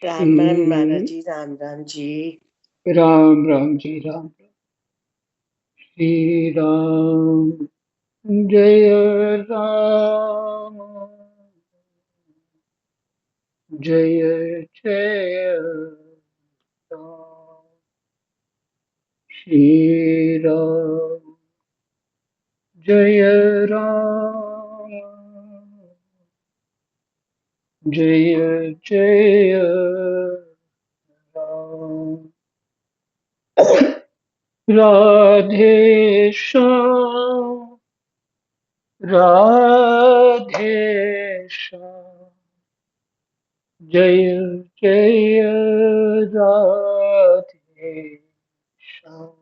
राम राम महाराज श्री जी, राम राम जी। राम राम जी राम। श्री राम जय राम जय जय राम। श्री राम जय राम जय जय राम। राधे श्याम राधे श्याम जय जय राधे श्याम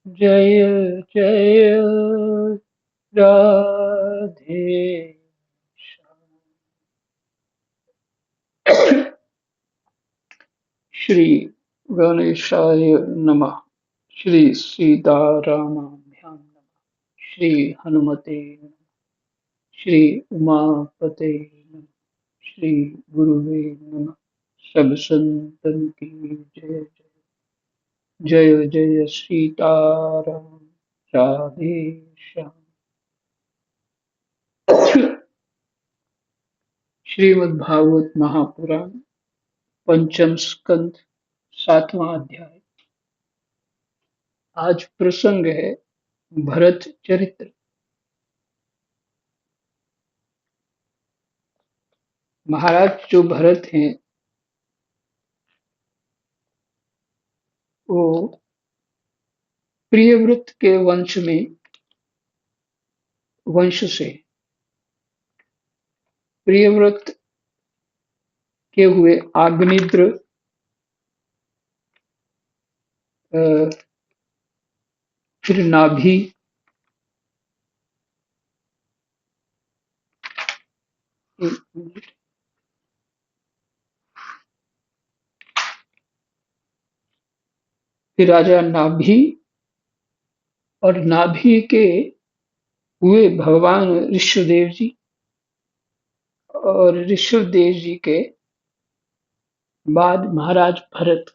जय जय राधे श्याम। श्री गणेशाय नमः। श्री सीतारामाभ्यां नमः। श्री हनुमते नमः। श्री उमापते नमः। श्री गुरुवे नमः। सब संतन की जय जय जय जय सीताराम राधे श्याम। श्रीमद् भागवत महापुराण पंचम स्कंद सातवां अध्याय। आज प्रसंग है भरत चरित्र। महाराज जो भरत हैं वो प्रियव्रत के वंश से प्रियव्रत के हुए आग्नेत्र, अ, फिर नाभि, फिर राजा नाभि, और नाभि के हुए भगवान ऋषभदेव जी, और ऋषभदेव जी के बाद महाराज भरत,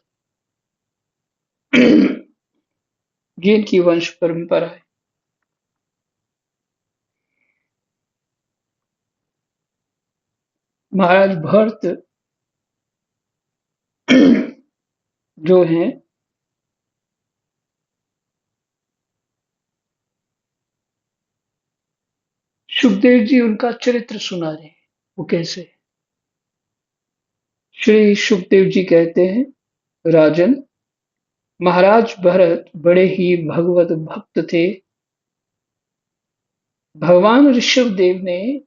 जिनकी वंश परंपरा है। महाराज भरत जो हैं सुखदेव जी उनका चरित्र सुना रहे हैं। वो कैसे? श्री सुखदेव जी कहते हैं, राजन, महाराज भरत बड़े ही भगवत भक्त थे। भगवान ऋषभदेव ने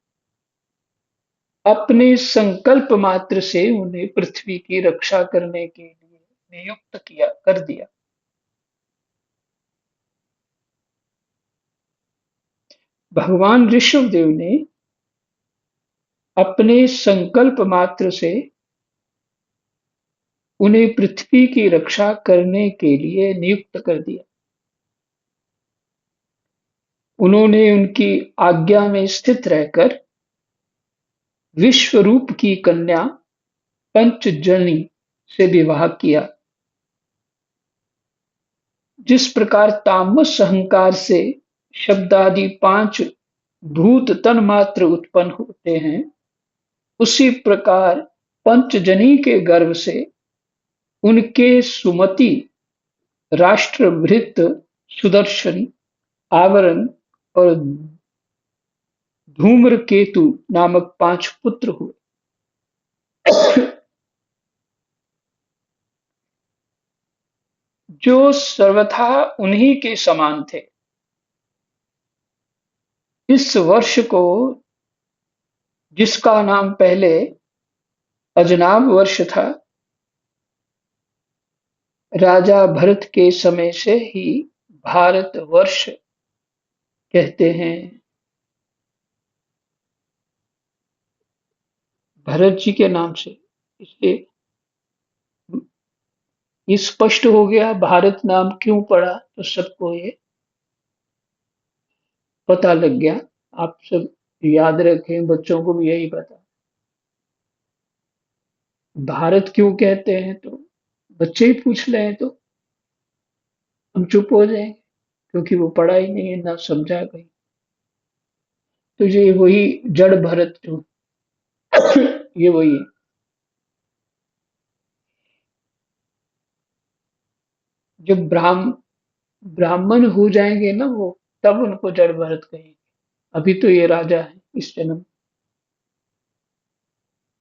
अपने संकल्प मात्र से उन्हें पृथ्वी की रक्षा करने के लिए नियुक्त कर दिया। भगवान ऋषभदेव ने अपने संकल्प मात्र से उन्हें पृथ्वी की रक्षा करने के लिए नियुक्त कर दिया। उन्होंने उनकी आज्ञा में स्थित रहकर विश्वरूप की कन्या पंचजनी से विवाह किया। जिस प्रकार तामस अहंकार से शब्दादि पांच भूत तन्मात्र उत्पन्न होते हैं, उसी प्रकार पंचजनी के गर्भ से उनके सुमति, राष्ट्रभृत, सुदर्शन, आवरण और धूम्रकेतु नामक पांच पुत्र हुए। जो सर्वथा उन्हीं के समान थे। इस वर्ष को, जिसका नाम पहले अजनाब वर्ष था, राजा भरत के समय से ही भारत वर्ष कहते हैं। भरत जी के नाम से, इसलिए ये स्पष्ट हो गया भारत नाम क्यों पड़ा, तो सबको ये पता लग गया। आप सब याद रखें, बच्चों को भी यही पता। भारत क्यों कहते हैं तो बच्चे ही पूछ रहे हैं तो हम चुप हो जाएंगे, क्योंकि वो पढ़ा ही नहीं है, ना समझा कहीं। तो ये वही जड़ भरत जो ये वही है। जब ब्राह्मण हो जाएंगे ना वो, तब उनको जड़ भरत कहेंगे। अभी तो ये राजा है इस जन्म।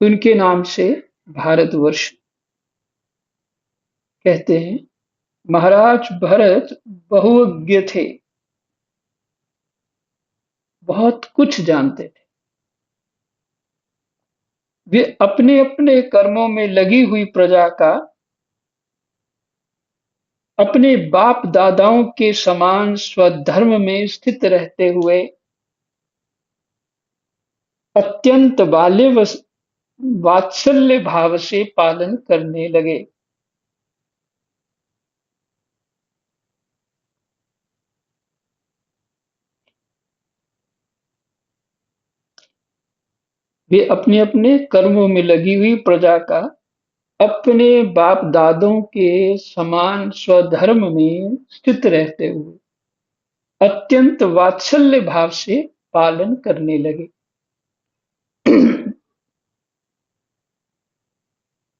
उनके नाम से भारतवर्ष कहते हैं। महाराज भरत बहुज्ञ थे, बहुत कुछ जानते थे। वे अपने अपने कर्मों में लगी हुई प्रजा का अपने बाप दादाओं के समान स्वधर्म में स्थित रहते हुए अत्यंत वात्सल्य भाव से पालन करने लगे। वे अपने अपने कर्मों में लगी हुई प्रजा का अपने बाप दादों के समान स्वधर्म में स्थित रहते हुए अत्यंत वात्सल्य भाव से पालन करने लगे।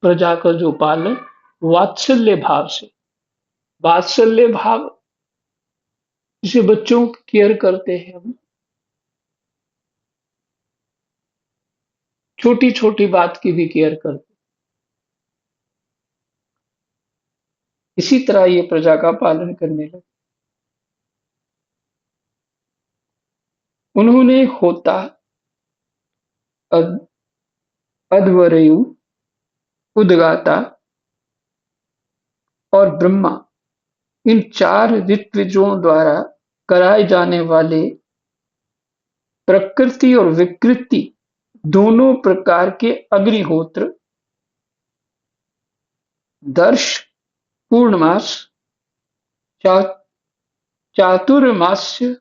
प्रजा का जो पालन वात्सल्य भाव से, वात्सल्य भाव जिसे बच्चों की केयर करते हैं हम, छोटी छोटी बात की भी केयर करते हैं, इसी तरह ये प्रजा का पालन करने लगे। उन्होंने होता, अद- अध्वर्यु, उदगाता और ब्रह्मा, इन चार ऋत्विजों द्वारा कराए जाने वाले प्रकृति और विकृति दोनों प्रकार के अग्निहोत्र, दर्श, पूर्णमास, चा, चातुर्मास्य,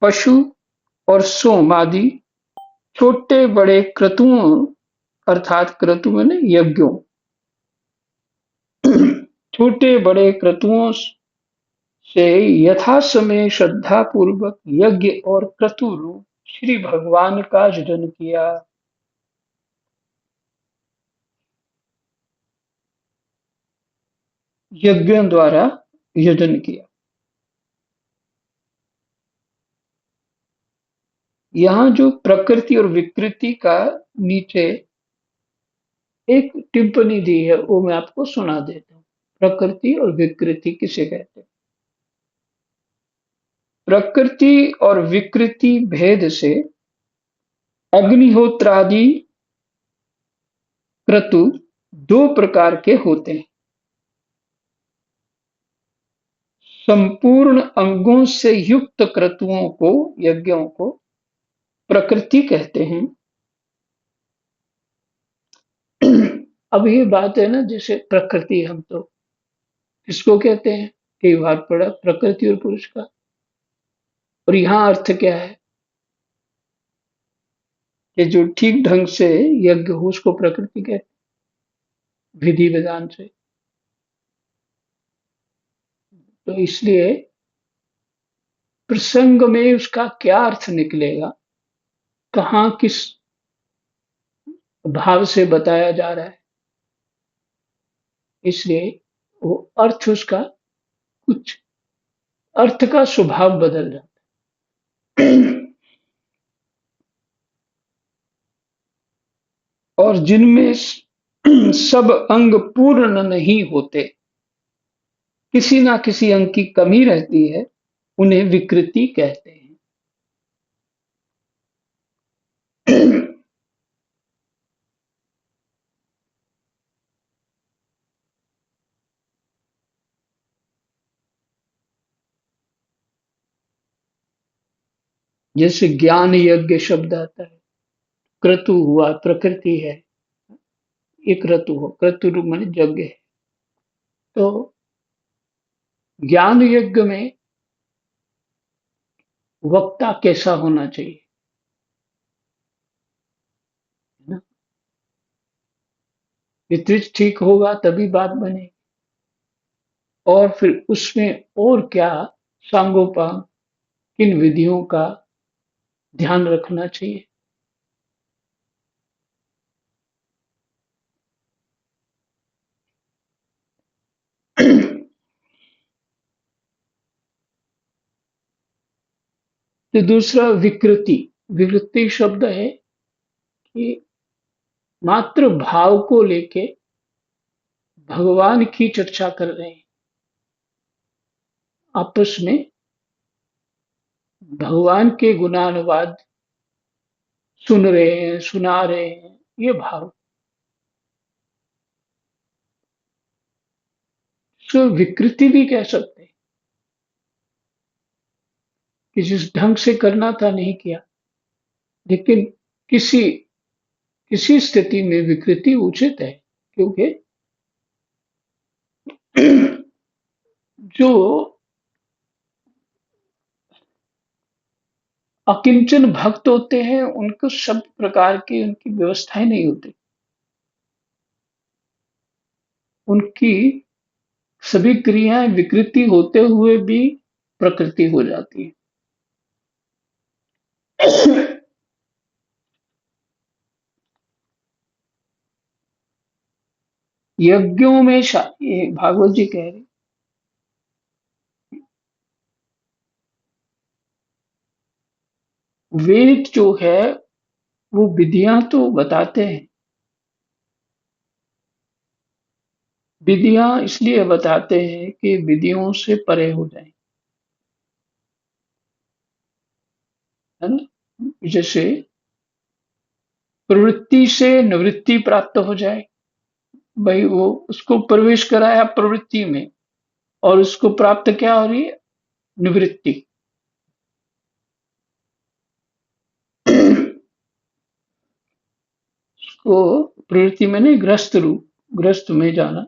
पशु और सोम आदि छोटे बड़े क्रतुओं, अर्थात क्रतु माने यज्ञों, छोटे बड़े क्रतुओं से यथासमय श्रद्धा पूर्वक यज्ञ और क्रतु रूप श्री भगवान का सृजन किया। यज्ञों द्वारा यजन किया। यहाँ जो प्रकृति और विकृति का नीचे एक टिप्पणी दी है वो मैं आपको सुना देता हूँ। प्रकृति और विकृति किसे कहते हैं? प्रकृति और विकृति भेद से अग्निहोत्रादि क्रतु दो प्रकार के होते हैं। संपूर्ण अंगों से युक्त क्रतुओं को, यज्ञों को प्रकृति कहते हैं। अब ये बात है ना, जैसे प्रकृति हम तो किसको कहते हैं? कई बार पढ़ा प्रकृति और पुरुष का। और यहाँ अर्थ क्या है कि जो ठीक ढंग से यज्ञ हो उसको प्रकृति कहते हैं, विधि विधान से। तो इसलिए प्रसंग में उसका क्या अर्थ निकलेगा, कहाँ किस भाव से बताया जा रहा है, इसलिए वो अर्थ उसका कुछ अर्थ का स्वभाव बदल जाता है। और जिनमें सब अंग पूर्ण नहीं होते, किसी ना किसी अंग की कमी रहती है, उन्हें विकृति कहते हैं। जैसे ज्ञान यज्ञ शब्द आता है, क्रतु हुआ प्रकृति है, ये क्रतु हो, क्रतु रूप माने यज्ञ है। तो ज्ञान यज्ञ में वक्ता कैसा होना चाहिए, है ना? वितरित ठीक होगा तभी बात बनेगी। और फिर उसमें और क्या सांगोपांग, किन विधियों का ध्यान रखना चाहिए। तो दूसरा विकृति। विकृति शब्द है कि मात्र भाव को लेके भगवान की चर्चा कर रहे हैं, आपस में भगवान के गुणानुवाद सुन रहे हैं, सुना रहे हैं, ये भाव। सो विकृति भी कह सकते हैं कि जिस ढंग से करना था नहीं किया। लेकिन किसी किसी स्थिति में विकृति उचित है, क्योंकि जो अकिंचन भक्त होते हैं उनको सब प्रकार की उनकी व्यवस्थाएं नहीं होती। उनकी सभी क्रियाएं विकृति होते हुए भी प्रकृति हो जाती है। यज्ञों में ये भागवत जी कह रहे, वेद जो है वो विधियां तो बताते हैं। विधियां इसलिए बताते हैं कि विधियों से परे हो जाए, है ना। जैसे प्रवृत्ति से निवृत्ति प्राप्त हो जाए, भाई वो उसको प्रवेश कराया प्रवृत्ति में और उसको प्राप्त क्या हो रही है, निवृत्ति। उसको प्रवृत्ति में नहीं, ग्रस्त रूप, ग्रस्त में जाना,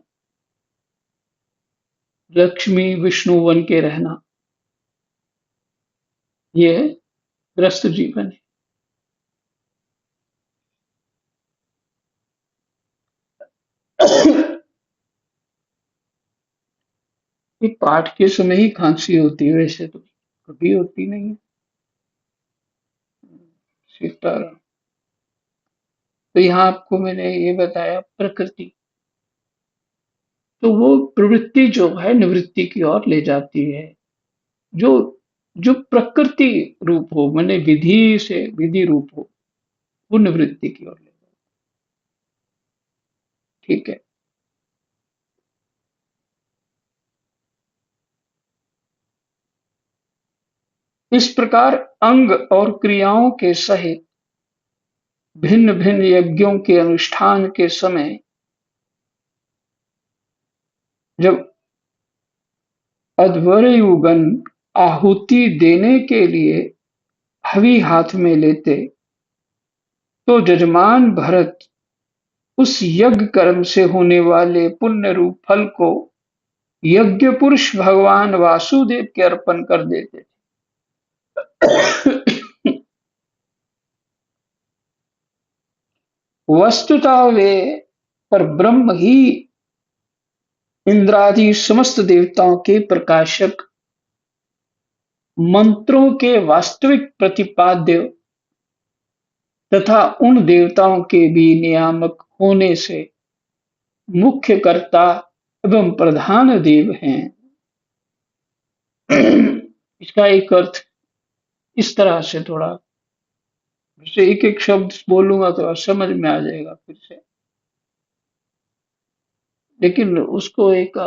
लक्ष्मी विष्णु बन के रहना, ये ग्रस्त जीवन है। ये पाठ के समय ही खांसी होती है, वैसे तो कभी होती नहीं है। सीताराम। तो यहाँ आपको मैंने ये बताया प्रकृति, तो वो प्रवृत्ति जो है निवृत्ति की ओर ले जाती है। जो जो प्रकृति रूप हो, माने विधि से विधि रूप हो, वो निवृत्ति की ओर ले जाती है। ठीक है। इस प्रकार अंग और क्रियाओं के सहित भिन्न भिन्न यज्ञों के अनुष्ठान के समय जब अध्वर्युगण आहुति देने के लिए हवि हाथ में लेते, तो जजमान भरत उस यज्ञ कर्म से होने वाले पुण्य रूप फल को यज्ञ पुरुष भगवान वासुदेव के अर्पण कर देते थे। वस्तुतः वे पर ब्रह्म ही इंद्रादि समस्त देवताओं के प्रकाशक, मंत्रों के वास्तविक प्रतिपाद्य तथा उन देवताओं के भी नियामक होने से मुख्य कर्ता एवं प्रधान देव हैं। इसका एक अर्थ इस तरह से थोड़ा, जैसे एक एक शब्द बोलूंगा तो समझ में आ जाएगा फिर से, लेकिन उसको एक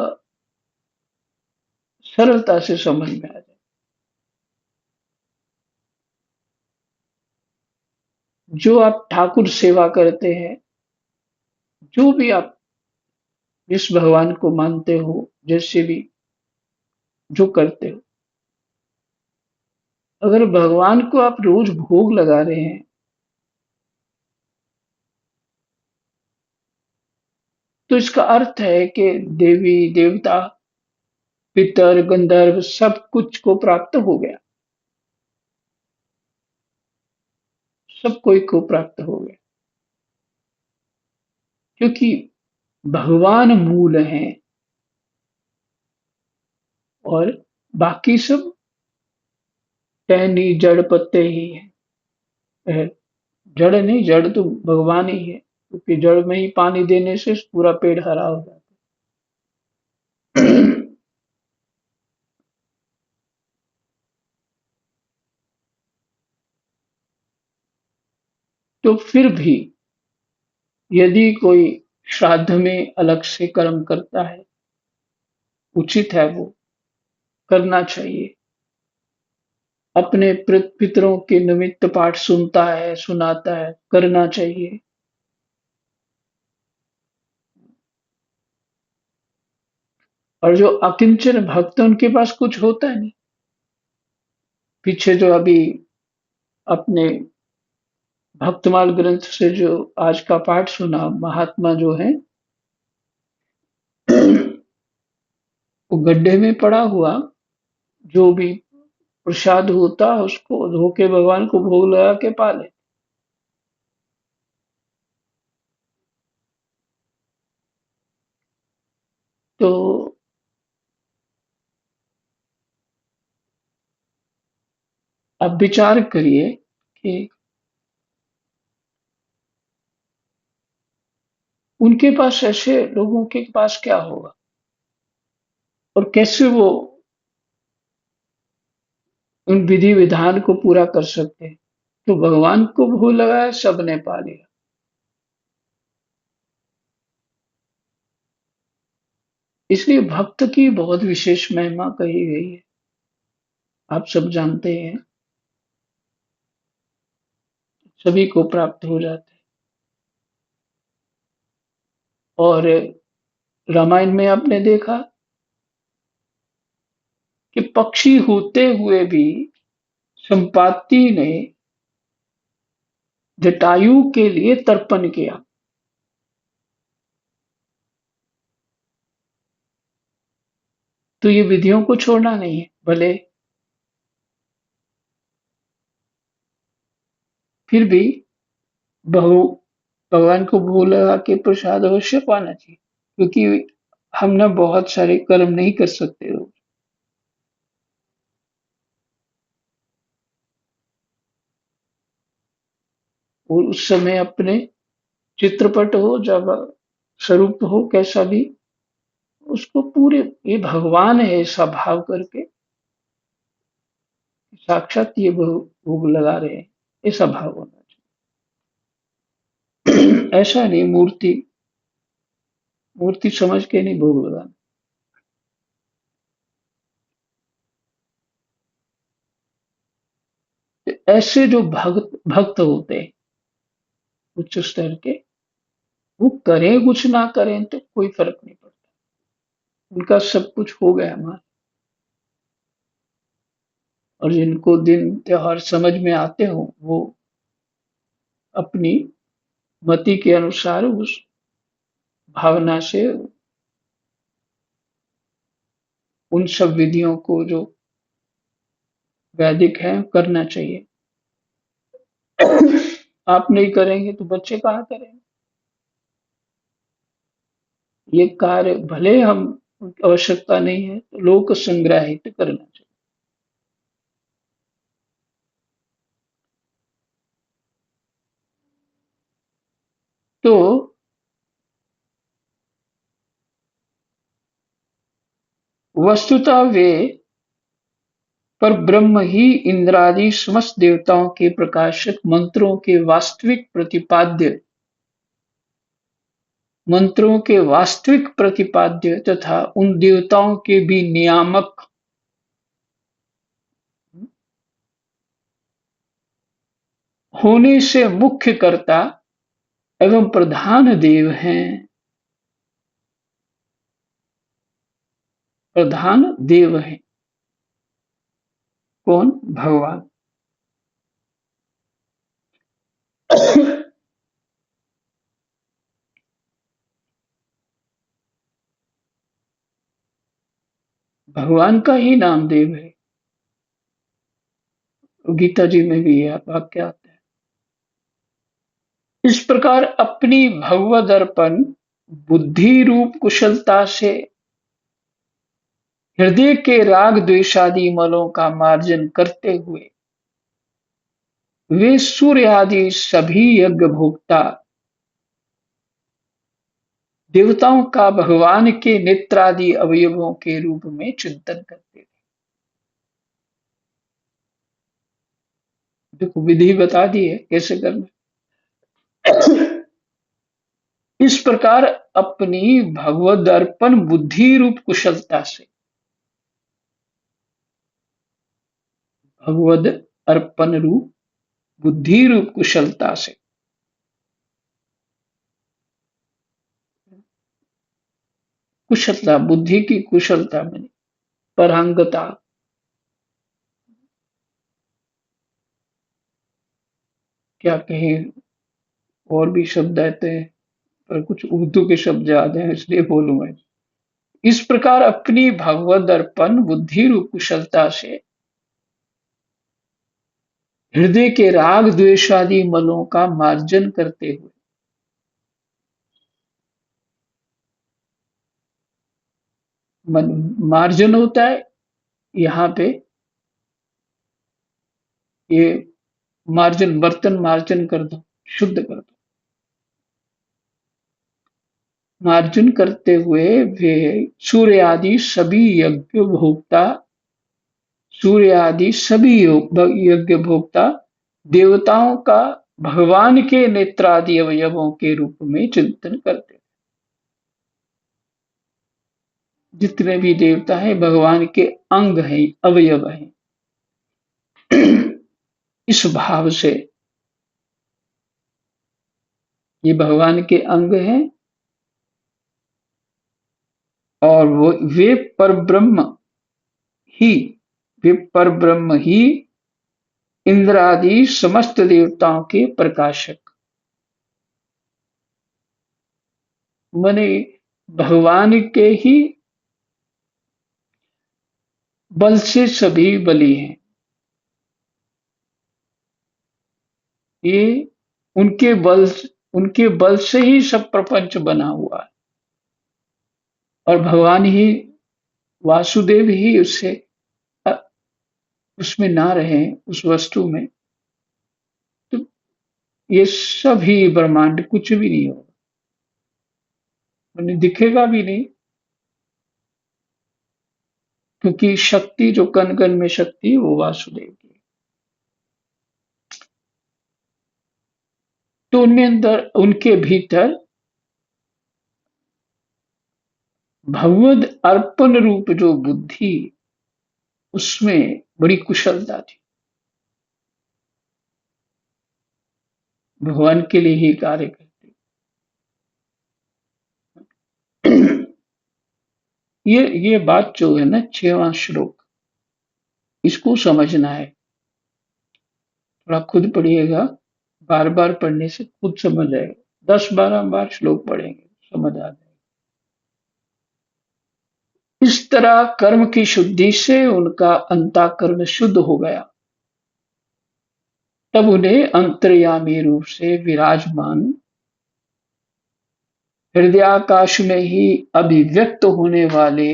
सरलता से समझ में आ जाए। जो आप ठाकुर सेवा करते हैं, जो भी आप जिस भगवान को मानते हो, जैसे भी जो करते हो, अगर भगवान को आप रोज भोग लगा रहे हैं, तो इसका अर्थ है कि देवी देवता पितर गंधर्व सब कुछ को प्राप्त हो गया, सब कोई को प्राप्त हो गया। क्योंकि भगवान मूल हैं और बाकी सब टहनी जड़ पत्ते ही हैं। अ, जड़ नहीं, जड़ तो भगवान ही है, क्योंकि जड़ में ही पानी देने से पूरा पेड़ हरा हो जाता है। तो फिर भी यदि कोई श्राद्ध में अलग से कर्म करता है, उचित है वो करना चाहिए। अपने पितरों के निमित्त पाठ सुनता है, सुनाता है, करना चाहिए। और जो अकिंचन भक्त है उनके पास कुछ होता नहीं। पीछे जो अभी अपने भक्तमाल ग्रंथ से जो आज का पाठ सुना, महात्मा जो है वो गड्ढे में पड़ा हुआ जो भी प्रसाद होता है उसको धो के भगवान को भोग लगा के पाले। तो अब विचार करिए कि उनके पास, ऐसे लोगों के पास क्या होगा और कैसे वो उन विधि विधान को पूरा कर सकते हैं। तो भगवान को भोग लगाया, सबने पा लिया। इसलिए भक्त की बहुत विशेष महिमा कही गई है, आप सब जानते हैं, सभी को प्राप्त हो जाते हैं। और रामायण में आपने देखा कि पक्षी होते हुए भी संपाति ने जटायु के लिए तर्पण किया। तो ये विधियों को छोड़ना नहीं है, भले फिर भी बहु भगवान को भोग लगा के प्रसाद अवश्य पाना चाहिए, क्योंकि हम ना बहुत सारे कर्म नहीं कर सकते रोज। और उस समय अपने चित्रपट हो, जब स्वरूप हो, कैसा भी, उसको पूरे ये भगवान है ऐसा भाव करके साक्षात ये भोग लगा रहे हैं, ऐसा भाव होना चाहिए। ऐसा नहीं मूर्ति मूर्ति समझ के नहीं भोग लगाना। ऐसे जो भक्त भक्त होते हैं उच्च स्तर के, वो करें कुछ ना करें तो कोई फर्क नहीं पड़ता, उनका सब कुछ हो गया हमारा। और जिनको दिन त्योहार समझ में आते हो, वो अपनी मति के अनुसार उस भावना से उन सब विधियों को जो वैदिक है करना चाहिए। आप नहीं करेंगे तो बच्चे कहाँ करेंगे। ये कार्य भले हम आवश्यकता नहीं है तो लोक संग्रहित करना चाहिए। तो वस्तुतः वे पर ब्रह्म ही इंद्रादि समस्त देवताओं के प्रकाशक, मंत्रों के वास्तविक प्रतिपाद्य तथा उन देवताओं के भी नियामक होने से मुख्य कर्ता एवं प्रधान देव हैं। प्रधान देव हैं कौन? भगवान। भगवान का ही नाम देव है। गीता जी में भी यह वाक्य आता है। इस प्रकार अपनी भगवद अर्पण बुद्धि रूप कुशलता से हृदय के राग द्वेषादि मलों का मार्जन करते हुए वे सूर्य आदि सभी यज्ञ भोक्ता देवताओं का भगवान के नेत्रादि अवयवों के रूप में चिंतन करते थे। देखो विधि बता दी है कैसे करना। इस प्रकार अपनी भगवद अर्पण बुद्धि रूप कुशलता से भगवद अर्पण रूप बुद्धि रूप कुशलता से कुशलता बुद्धि की कुशलता बनी परांगता क्या कहें और भी शब्द आते हैं पर कुछ उर्दू के शब्द याद हैं इसलिए बोलूंगा। इस प्रकार अपनी भगवद अर्पण बुद्धि रूप कुशलता से हृदय के राग द्वेषादि मलों का मार्जन करते हुए मन मार्जन होता है यहाँ पे ये मार्जन बर्तन मार्जन कर दो शुद्ध कर दो मार्जन करते हुए वे सूर्य आदि सभी यज्ञ भोक्ता सूर्य आदि सभी यज्ञ भोक्ता देवताओं का भगवान के नेत्रादि अवयवों के रूप में चिंतन करते। जितने भी देवता हैं भगवान के अंग हैं अवयव हैं। इस भाव से ये भगवान के अंग हैं और वो ही वे पर ब्रह्म ही इंद्र आदि समस्त देवताओं के प्रकाशक माने भगवान के ही बल से सभी बली हैं। ये उनके बल से ही सब प्रपंच बना हुआ है और भगवान ही वासुदेव ही उसमें ना रहे उस वस्तु में तो ये सभी ब्रह्मांड कुछ भी नहीं होगा मैंने दिखेगा भी नहीं क्योंकि शक्ति जो कण कण में शक्ति है वो वासुदेव की है। तो उनमें अंदर उनके भीतर भगवद अर्पण रूप जो बुद्धि उसमें बड़ी कुशलता थी भगवान के लिए ही कार्य करती। ये बात जो है ना 6वां श्लोक इसको समझना है थोड़ा खुद पढ़िएगा बार बार पढ़ने से खुद समझ आएगा 10-12 बार श्लोक पढ़ेंगे समझ आ जाएगा। इस तरह कर्म की शुद्धि से उनका अंतःकरण शुद्ध हो गया तब उन्हें अंतर्यामी रूप से विराजमान हृदयाकाश में ही अभिव्यक्त होने वाले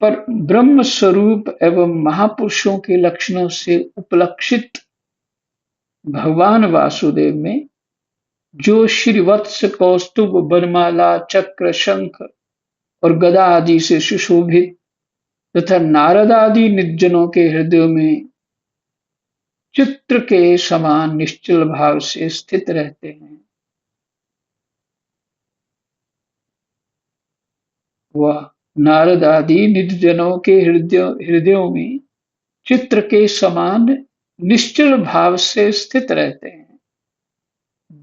पर ब्रह्म स्वरूप एवं महापुरुषों के लक्षणों से उपलक्षित भगवान वासुदेव में जो श्रीवत्स कौस्तुभ वनमाला चक्र शंख और गदा आदि से सुशोभित तथा नारद आदि निर्जनों के हृदयों में चित्र के समान निश्चल भाव से स्थित रहते हैं वह नारद आदि निर्जनों के हृदयों में चित्र के समान निश्चल भाव से स्थित रहते हैं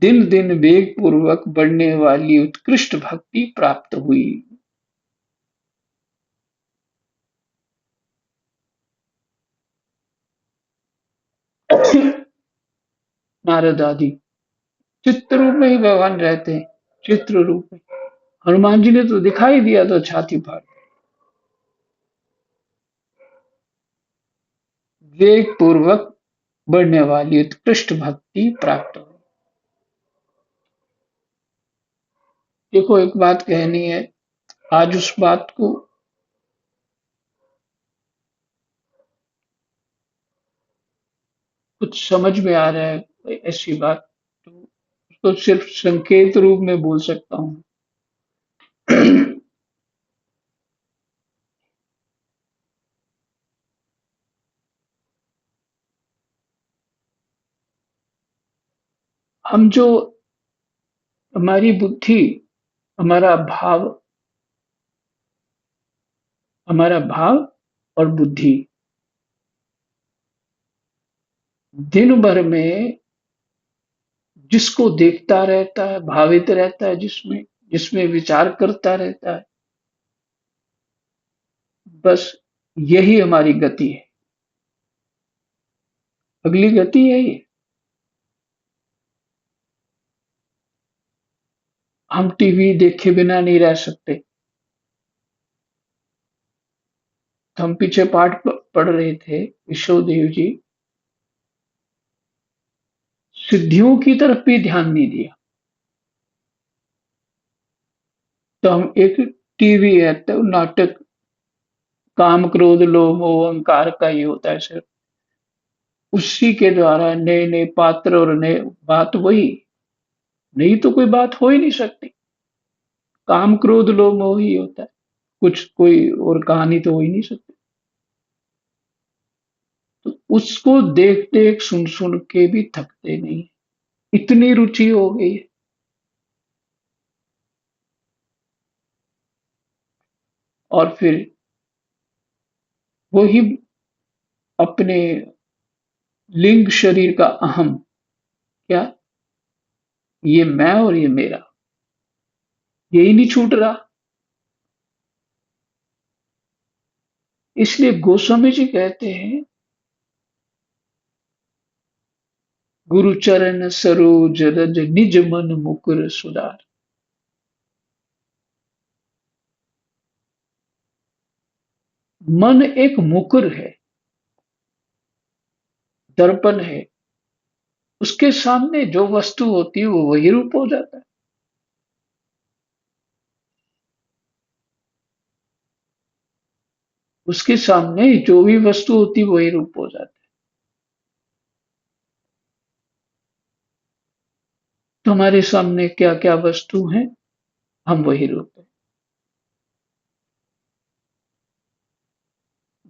दिन दिन वेग पूर्वक बढ़ने वाली उत्कृष्ट भक्ति प्राप्त हुई। नारद आदि चित्र रूप में ही भगवान रहते हैं चित्र रूप में हनुमान जी ने तो दिखाई दिया था छाती फाड़ वेग पूर्वक बढ़ने वाली उत्कृष्ट भक्ति प्राप्त हुई। देखो, एक बात कहनी है, आज उस बात को कुछ समझ में आ रहा है, ऐसी बात तो उसको सिर्फ संकेत रूप में बोल सकता हूँ। हम जो हमारी बुद्धि, हमारा भाव, हमारा भाव और बुद्धि दिन भर में जिसको देखता रहता है, भावित रहता है, जिसमें जिसमें विचार करता रहता है, बस यही हमारी गति है। अगली गति है ये। हम टीवी देखे बिना नहीं रह सकते। तो हम पीछे पाठ पढ़ रहे थे, विश्वदेव जी सिद्धियों की तरफ भी ध्यान नहीं दिया। तो हम एक टीवी है तो नाटक, काम क्रोध लोभ मोह अहंकार का ही होता है सिर्फ। उसी के द्वारा नए नए पात्र और नए बात वही, नहीं तो कोई बात हो ही नहीं सकती। काम क्रोध लोभ मोह ही होता है, कुछ कोई और कहानी तो हो ही नहीं सकती। तो उसको देख देख सुन सुन के भी थकते नहीं, इतनी रुचि हो गई है। और फिर वही अपने लिंग शरीर का अहम, क्या ये मैं और ये मेरा, यही नहीं छूट रहा। इसलिए गोस्वामी जी कहते हैं, गुरु चरण सरोज रज निज मन मुकुर सुधार। मन एक मुकुर है, दर्पण है, उसके सामने जो वस्तु होती है वो वही रूप हो जाता है। उसके सामने जो भी वस्तु होती है वही रूप हो जाता है। तो हमारे सामने क्या क्या वस्तु है, हम वही रूप है।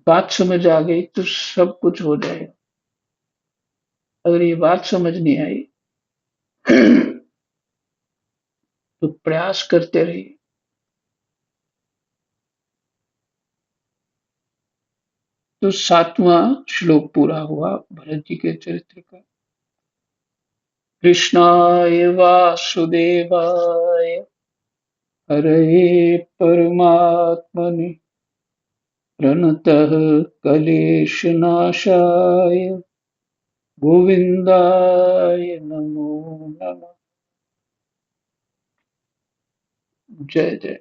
बात समझ आ गई तो सब कुछ हो जाएगा। अगर ये बात समझ नहीं आई तो प्रयास करते रहिए। तो 7वां श्लोक पूरा हुआ भरत जी के चरित्र का। कृष्णाय वासुदेवाय हरये परमात्मने प्रणतः क्लेशनाशाय गोविंदाय नमो नमः। जय जय।